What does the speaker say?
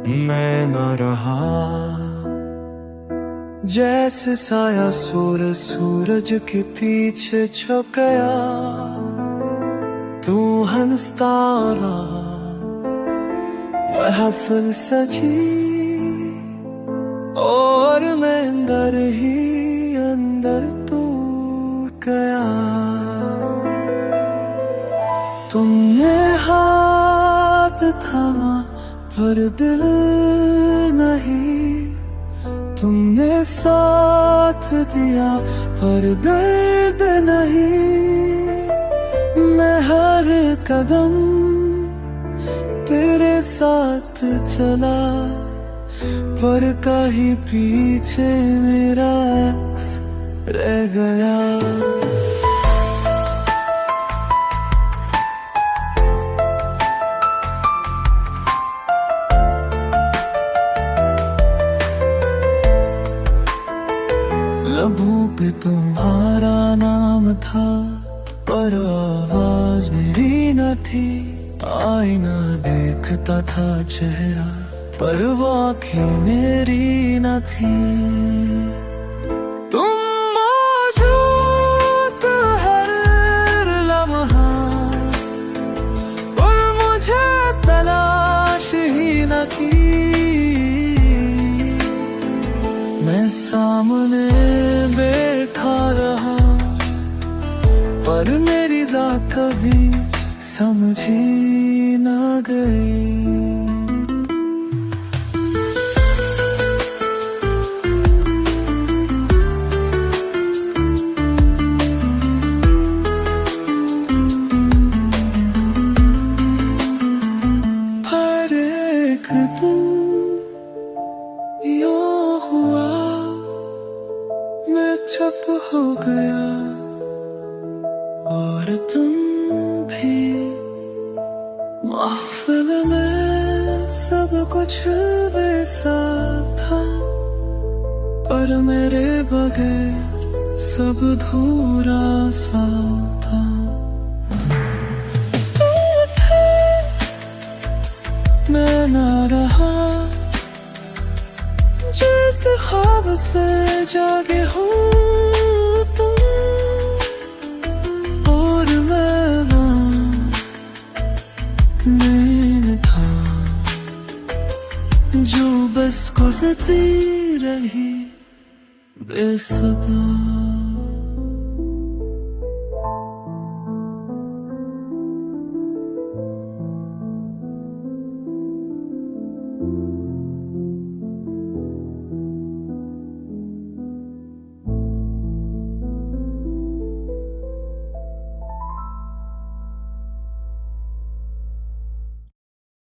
मैं न रहा। जैसे साया सूरज के पीछे छुप गया, तू हंसता रहा, महफिल सजी और मैं अंदर ही अंदर टूट गया। तुमने हाथ थामा पर दिल नहीं, तुमने साथ दिया पर दर्द नहीं। मैं हर कदम तेरे साथ चला, पर कहीं पीछे मेरा अक्स रह गया। लबों पे तुम्हारा नाम था, पर आवाज मेरी न थी। आईना देखता था चेहरा, पर वो आँखें मेरी न थी। तुम मौजूद हर लम्हा, पर मुझे तलाश ही न की। मैं सामने बैठा रहा, पर मेरी ज़ात कभी समझी न गई। हर एक दिन यूं हुआ, मैं चुप हो गया और तुम भी। महफिल में सब कुछ वैसा था, पर मेरे बगैर सब धूरा सा था। तुम थे, मैं न रहा, जैसे ख्वाब से जागे हो तुम, और मैं था जो बस गुजरती रही बेसुधा।